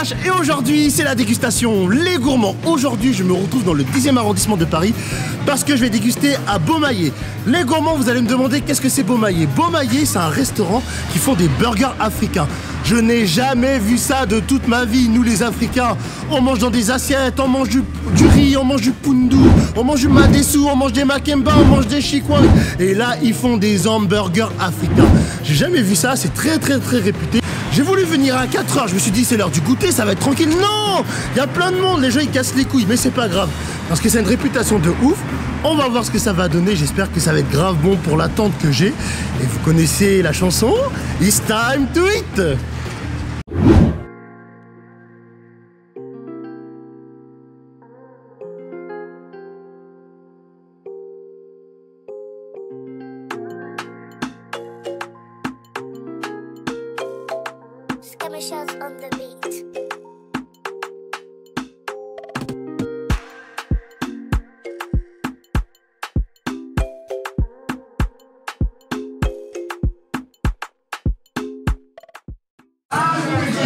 H et aujourd'hui c'est la dégustation Les Gourmands. Aujourd'hui je me retrouve dans le 10e arrondissement de Paris parce que je vais déguster à Beaumaillé. Les Gourmands, vous allez me demander qu'est-ce que c'est Beaumaillé. Beaumaillé, c'est un restaurant qui font des burgers africains. Je n'ai jamais vu ça de toute ma vie. Nous les Africains, on mange dans des assiettes, on mange du riz, on mange du poundou, on mange du madessou, on mange des makemba, on mange des chikwang. Et là ils font des hamburgers africains. J'ai jamais vu ça, c'est très réputé. J'ai voulu venir à 4h, je me suis dit c'est l'heure du goûter, ça va être tranquille. Non, il y a plein de monde, les gens ils cassent les couilles, mais c'est pas grave. Parce que c'est une réputation de ouf. On va voir ce que ça va donner, j'espère que ça va être grave bon pour l'attente que j'ai. Et vous connaissez la chanson It's time to eat. On the beat.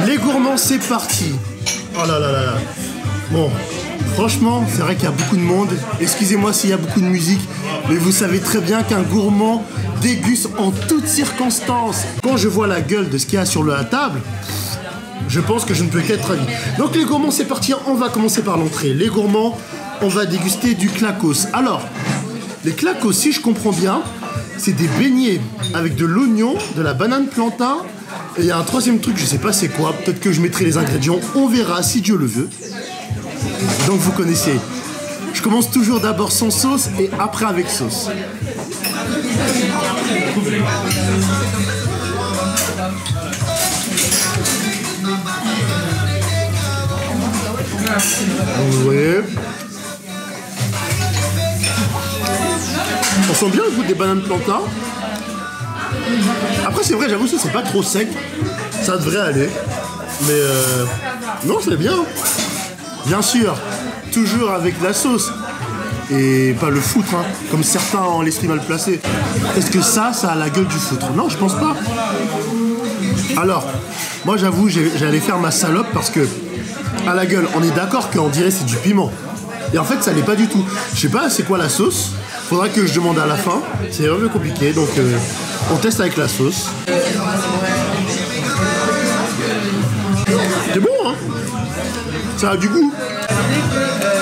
Les Gourmands, c'est parti. Oh là là là là. Bon, franchement, c'est vrai qu'il y a beaucoup de monde. Excusez-moi s'il y a beaucoup de musique, mais vous savez très bien qu'un gourmand déguste en toutes circonstances. Quand je vois la gueule de ce qu'il y a sur la table, je pense que je ne peux qu'être ravi. Donc les Gourmands, c'est parti, on va commencer par l'entrée. Les Gourmands, on va déguster du clacos. Alors, les clacos, si je comprends bien, c'est des beignets avec de l'oignon, de la banane plantain, et il y a un troisième truc, je sais pas c'est quoi, peut-être que je mettrai les ingrédients, on verra si Dieu le veut. Donc vous connaissez, je commence toujours d'abord sans sauce et après avec sauce. Ouais. On sent bien le goût des bananes plantain. Après c'est vrai, j'avoue ça c'est pas trop sec. Ça devrait aller. Mais non, c'est bien. Bien sûr, toujours avec la sauce. Et pas le foutre, hein, comme certains en l'esprit mal placé. Est-ce que ça a la gueule du foutre? Non, je pense pas. Alors, moi j'avoue, j'allais faire ma salope parce que à la gueule, on est d'accord qu'on dirait c'est du piment. Et en fait, ça l'est pas du tout. Je sais pas c'est quoi la sauce. Faudra que je demande à la fin. C'est un peu compliqué, donc on teste avec la sauce. C'est bon, hein? Ça a du goût.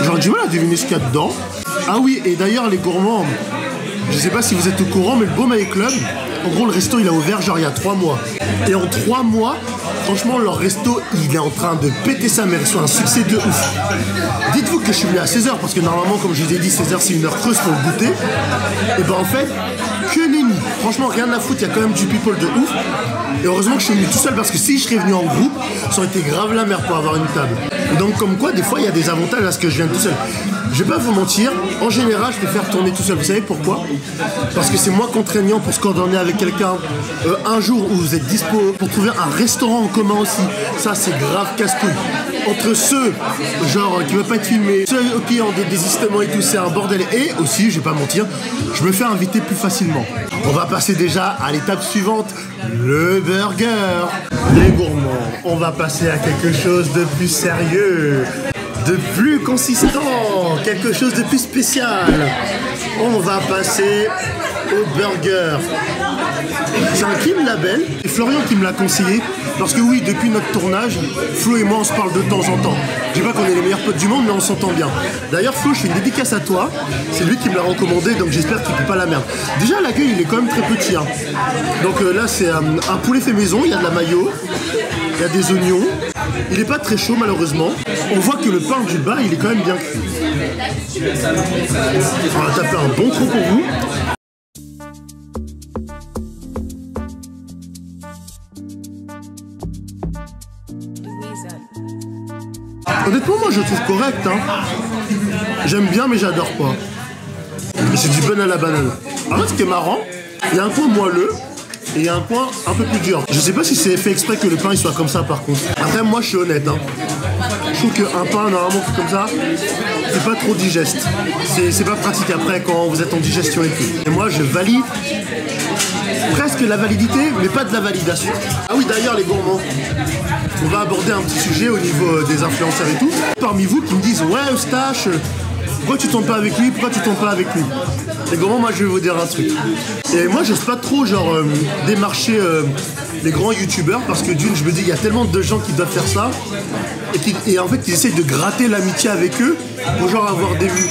J'aurais du mal à deviner ce qu'il y a dedans. Ah oui, et d'ailleurs, les Gourmands, je sais pas si vous êtes au courant, mais le Beaumaillé Club, en gros, le resto, il a ouvert genre il y a 3 mois. Et en 3 mois, franchement, leur resto, il est en train de péter sa mère. Ils sont un succès de ouf. Dites-vous que je suis venu à 16h, parce que normalement, comme je vous ai dit, 16h, c'est une heure creuse pour le goûter. Et ben en fait, que nenni. Franchement, rien à foutre, il y a quand même du people de ouf. Et heureusement que je suis venu tout seul, parce que si je serais venu en groupe, ça aurait été grave la merde pour avoir une table. Et donc, comme quoi, des fois, il y a des avantages à ce que je vienne tout seul. Je vais pas vous mentir, en général, je préfère tourner tout seul. Vous savez pourquoi? Parce que c'est moins contraignant pour se coordonner avec quelqu'un un jour où vous êtes dispo, pour trouver un restaurant en commun aussi. Ça, c'est grave casse-couille. Entre ceux, genre, qui veulent pas être filmés, ceux qui ont des désistements et tout, c'est un bordel. Et aussi, je vais pas mentir, je me fais inviter plus facilement. On va passer déjà à l'étape suivante, le burger. Les Gourmands, on va passer à quelque chose de plus sérieux, de plus consistant, quelque chose de plus spécial. On va passer au burger. C'est un Kim Label, et Florian qui me l'a conseillé, parce que oui, depuis notre tournage, Flo et moi on se parle de temps en temps. Je dis pas qu'on est les meilleurs potes du monde, mais on s'entend bien. D'ailleurs Flo, je fais une dédicace à toi, c'est lui qui me l'a recommandé, donc j'espère qu'il ne fait pas la merde. Déjà l'accueil il est quand même très petit, hein. Donc là c'est un poulet fait maison, il y a de la mayo, il y a des oignons, il n'est pas très chaud malheureusement. On voit que le pain du bas il est quand même bien cuit. On va taper un bon trou pour vous. Honnêtement, moi je trouve correct, hein. J'aime bien, mais j'adore pas. C'est du pain à la banane. En fait, ce qui est marrant, il y a un coin moelleux et il y a un coin un peu plus dur. Je sais pas si c'est fait exprès que le pain il soit comme ça par contre. Après, moi je suis honnête, hein. Je trouve qu'un pain normalement comme ça, c'est pas trop digeste. C'est pas pratique après quand vous êtes en digestion et tout. Et moi je valide presque la validité, mais pas de la validation. Ah oui, d'ailleurs, les gourmands, on va aborder un petit sujet au niveau des influenceurs et tout. Parmi vous qui me disent, ouais, Eustache, pourquoi tu tombes pas avec lui? Pourquoi tu tombes pas avec lui? Les gourmands, moi, je vais vous dire un truc. Et moi, j'ose pas trop, genre, démarcher les grands youtubeurs parce que d'une, je me dis, il y a tellement de gens qui doivent faire ça et en fait, ils essayent de gratter l'amitié avec eux pour genre avoir des vues.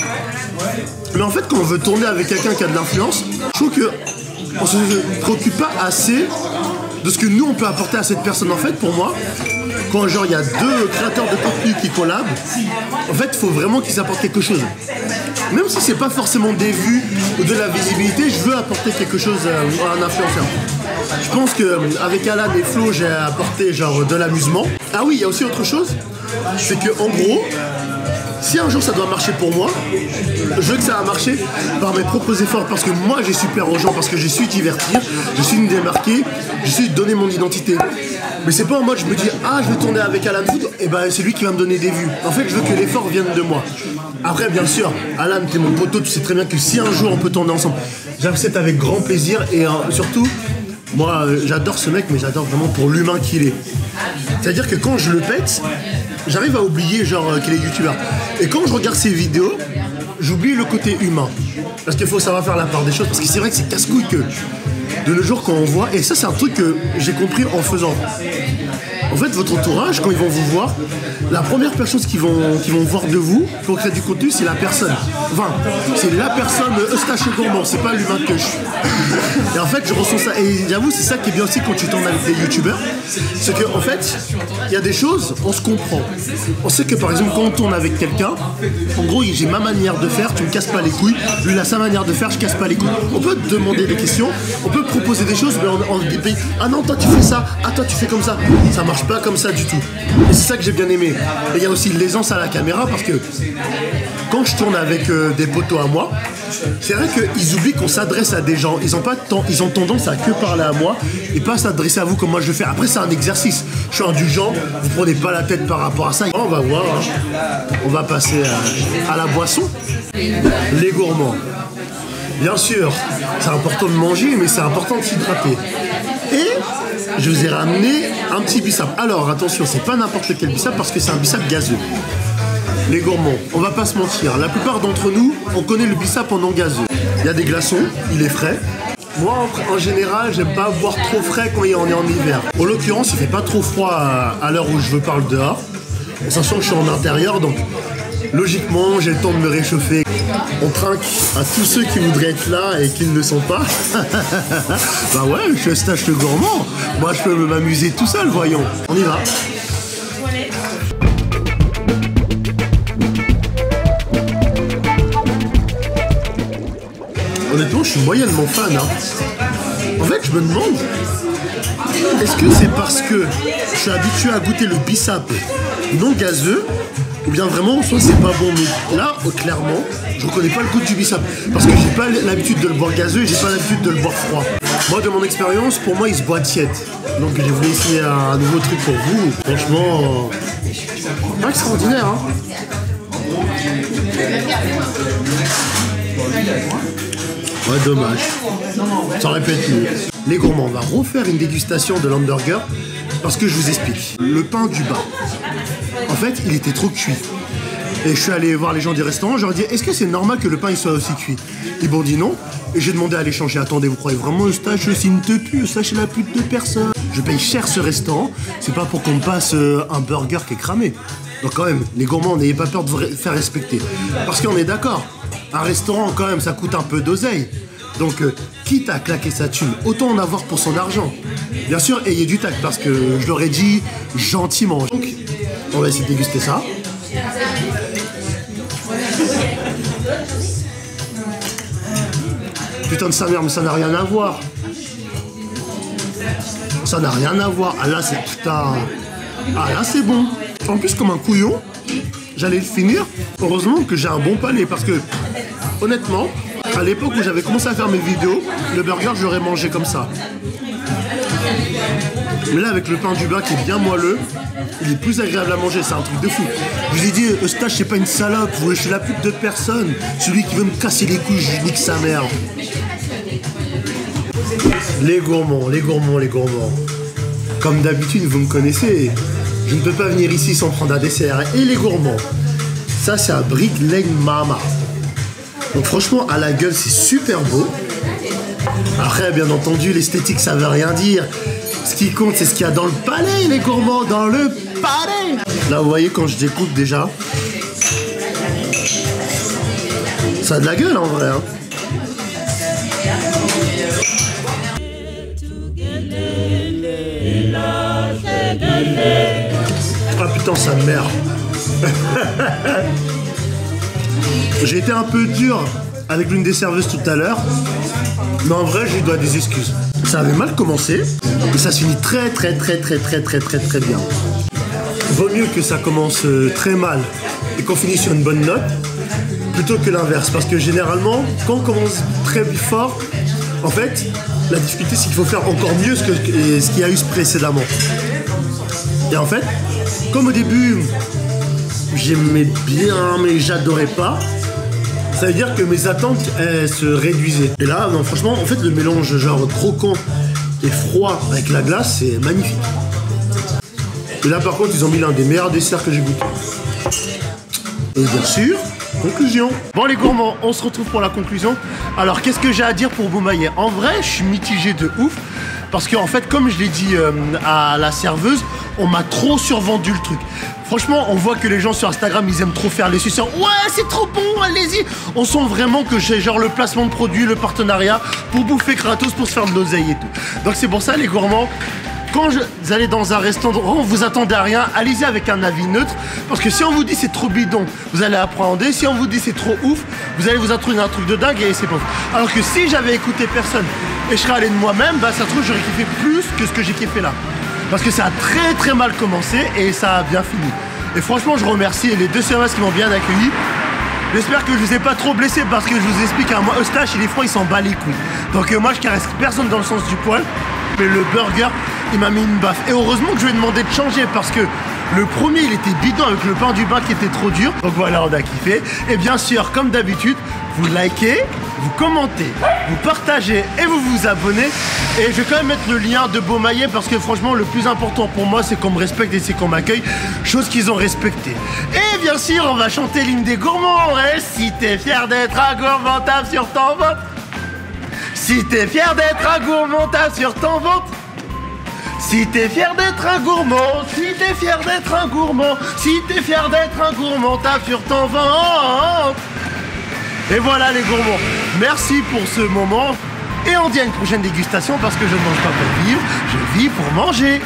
Mais en fait, quand on veut tourner avec quelqu'un qui a de l'influence, je trouve que on se préoccupe pas assez de ce que nous on peut apporter à cette personne. En fait, pour moi, quand genre il y a deux créateurs de contenu qui collabent, en fait, il faut vraiment qu'ils apportent quelque chose. Même si c'est pas forcément des vues ou de la visibilité, je veux apporter quelque chose à un influenceur. Je pense qu'avec Alan et Flo, j'ai apporté genre de l'amusement. Ah oui, il y a aussi autre chose, c'est que en gros, si un jour ça doit marcher pour moi, je veux que ça va marcher par mes propres efforts parce que moi j'ai su plaire aux gens, parce que j'ai su divertir, je suis me démarquer, je suis donner mon identité. Mais c'est pas en mode je me dis ah je vais tourner avec Alan Food, et ben c'est lui qui va me donner des vues. En fait je veux que l'effort vienne de moi. Après bien sûr, Alan t'es mon poteau, tu sais très bien que si un jour on peut tourner ensemble, j'accepte avec grand plaisir et surtout moi j'adore ce mec mais j'adore vraiment pour l'humain qu'il est. C'est-à-dire que quand je le pète, j'arrive à oublier genre qu'il est youtubeur. Et quand je regarde ses vidéos, j'oublie le côté humain. Parce qu'il faut savoir faire la part des choses. Parce que c'est vrai que c'est casse-couille que de nos jours quand on voit, et ça c'est un truc que j'ai compris en faisant. En fait, votre entourage, quand ils vont vous voir, la première chose qu'ils vont voir de vous pour créer du contenu, c'est la personne. Enfin, c'est la personne Eustache Gourmand, c'est pas l'humain que je suis. Et en fait, je ressens ça. Et j'avoue, c'est ça qui est bien aussi quand tu tournes avec des youtubeurs. C'est qu'en fait, il y a des choses, on se comprend. On sait que par exemple, quand on tourne avec quelqu'un, en gros, j'ai ma manière de faire, tu me casses pas les couilles. Lui, il a sa manière de faire, je casse pas les couilles. On peut te demander des questions, on peut proposer des choses, mais on dit ah non, toi tu fais ça, ah toi tu fais comme ça. Ça marche pas comme ça du tout. Et c'est ça que j'ai bien aimé. Et il y a aussi l'aisance à la caméra parce que quand je tourne avec des potos à moi, c'est vrai qu'ils oublient qu'on s'adresse à des gens. Ils ont tendance à que parler à moi et pas s'adresser à vous comme moi je le fais. Après c'est un exercice. Je suis indulgent, vous prenez pas la tête par rapport à ça. On va voir. Hein. On va passer à la boisson. Les gourmands. Bien sûr, c'est important de manger, mais c'est important de s'hydrater. Et je vous ai ramené un petit bissap. Alors attention, c'est pas n'importe lequel bissap parce que c'est un bissap gazeux. Les gourmands, on va pas se mentir, la plupart d'entre nous, on connaît le bissap en non gazeux. Il y a des glaçons, il est frais. Moi, en général, j'aime pas boire trop frais quand on est en hiver. En l'occurrence, il fait pas trop froid à l'heure où je veux parler dehors. Sachant que je suis en intérieur, donc logiquement, j'ai le temps de me réchauffer. On trinque à tous ceux qui voudraient être là et qui ne le sont pas. Bah ouais, je suis Eustache le gourmand. Moi, je peux m'amuser tout seul, voyons. On y va. Honnêtement, je suis moyennement fan. Hein. En fait, je me demande, est-ce que c'est parce que je suis habitué à goûter le bissap non gazeux, ou bien vraiment, soit c'est pas bon, mais là, clairement, je reconnais pas le goût du bissap. Parce que j'ai pas l'habitude de le boire gazeux et j'ai pas l'habitude de le boire froid. Moi, de mon expérience, pour moi, il se boit tiède. Donc j'ai voulu essayer un nouveau truc pour vous. Franchement, pas extraordinaire, hein. Ouais, dommage. Ça aurait pu être mieux. Les gourmands, on va refaire une dégustation de l'hamburger parce que je vous explique. Le pain du bas, en fait, il était trop cuit. Et je suis allé voir les gens du restaurant, je leur ai dit, est-ce que c'est normal que le pain il soit aussi cuit? Ils m'ont dit non. Et j'ai demandé à l'échanger. Attendez, vous croyez vraiment Eustache, s'il ne te tue, Eustache la pute de personne. Je paye cher ce restaurant, c'est pas pour qu'on me passe un burger qui est cramé. Donc quand même, les gourmands, n'ayez pas peur de vous faire respecter. Parce qu'on est d'accord, un restaurant quand même, ça coûte un peu d'oseille. Donc quitte à claquer sa thune, autant en avoir pour son argent. Bien sûr, ayez du tact, parce que je l'aurais dit gentiment. Donc, on va essayer de déguster ça. Putain de sa mère, mais ça n'a rien à voir. Ça n'a rien à voir. Ah là, c'est putain. Ah là, c'est bon. En plus, comme un couillon, j'allais le finir. Heureusement que j'ai un bon palais, parce que, honnêtement, à l'époque où j'avais commencé à faire mes vidéos, le burger, je l'aurais mangé comme ça. Mais là, avec le pain du bas qui est bien moelleux, il est plus agréable à manger, c'est un truc de fou. Je vous ai dit, Eustache, c'est pas une salope, je suis la pute de personne. Celui qui veut me casser les couilles, je nique sa mère. Les gourmands, les gourmands, les gourmands. Comme d'habitude, vous me connaissez, je ne peux pas venir ici sans prendre un dessert. Et les gourmands, ça c'est un Brick Lane Mama. Donc franchement, à la gueule, c'est super beau. Après, bien entendu, l'esthétique, ça veut rien dire. Ce qui compte, c'est ce qu'il y a dans le palais, les gourmands, dans le palais. Là, vous voyez, quand je découpe déjà, ça a de la gueule en vrai. Hein. Ah putain, sa mère. J'ai été un peu dur avec l'une des serveuses tout à l'heure, mais en vrai, je lui dois des excuses. Ça avait mal commencé, mais ça se finit très bien. Vaut mieux que ça commence très mal et qu'on finisse sur une bonne note, plutôt que l'inverse. Parce que généralement, quand on commence très fort, en fait, la difficulté, c'est qu'il faut faire encore mieux ce qu'il y a eu précédemment. Et en fait, comme au début, j'aimais bien, mais j'adorais pas, ça veut dire que mes attentes, elles se réduisaient. Et là, non, franchement, en fait, le mélange genre croquant et froid avec la glace, c'est magnifique. Et là, par contre, ils ont mis l'un des meilleurs desserts que j'ai goûté. Et bien sûr, conclusion. Bon, les gourmands, on se retrouve pour la conclusion. Alors, qu'est-ce que j'ai à dire pour Boumaillé? En vrai, je suis mitigé de ouf. Parce qu'en fait, comme je l'ai dit à la serveuse, on m'a trop survendu le truc. Franchement, on voit que les gens sur Instagram, ils aiment trop faire les suceurs. Ouais, c'est trop bon, allez-y. On sent vraiment que j'ai genre le placement de produits, le partenariat pour bouffer gratos, pour se faire de l'oseille et tout. Donc c'est pour ça, les gourmands, quand vous allez dans un restaurant, vous attendez à rien, allez-y avec un avis neutre. Parce que si on vous dit c'est trop bidon, vous allez appréhender. Si on vous dit c'est trop ouf, vous allez vous introduire un truc de dingue et c'est pas ouf. Alors que si j'avais écouté personne et je serais allé de moi-même, bah ça se trouve j'aurais kiffé plus que ce que j'ai kiffé là. Parce que ça a très mal commencé et ça a bien fini. Et franchement, je remercie les deux serveuses qui m'ont bien accueilli. J'espère que je vous ai pas trop blessé parce que je vous explique, moi, Eustache et les froids, ils s'en bat les couilles. Donc moi, je caresse personne dans le sens du poil. Mais le burger, il m'a mis une baffe. Et heureusement que je lui ai demandé de changer parce que le premier, il était bidon avec le pain du bain qui était trop dur. Donc voilà, on a kiffé. Et bien sûr, comme d'habitude, vous likez, vous commentez, vous partagez et vous vous abonnez. Et je vais quand même mettre le lien de Boumaillé parce que franchement, le plus important pour moi, c'est qu'on me respecte et c'est qu'on m'accueille. Chose qu'ils ont respectée. Et bien sûr, on va chanter l'hymne des gourmands. Et si t'es fier d'être un gourmand, tape sur ton ventre. Si t'es fier d'être un gourmand, tape sur ton ventre. Si t'es fier d'être un gourmand, si t'es fier d'être un gourmand, si t'es fier d'être un gourmand, tape sur ton ventre. Et voilà les gourmands, merci pour ce moment. Et on dit à une prochaine dégustation parce que je ne mange pas pour vivre, je vis pour manger.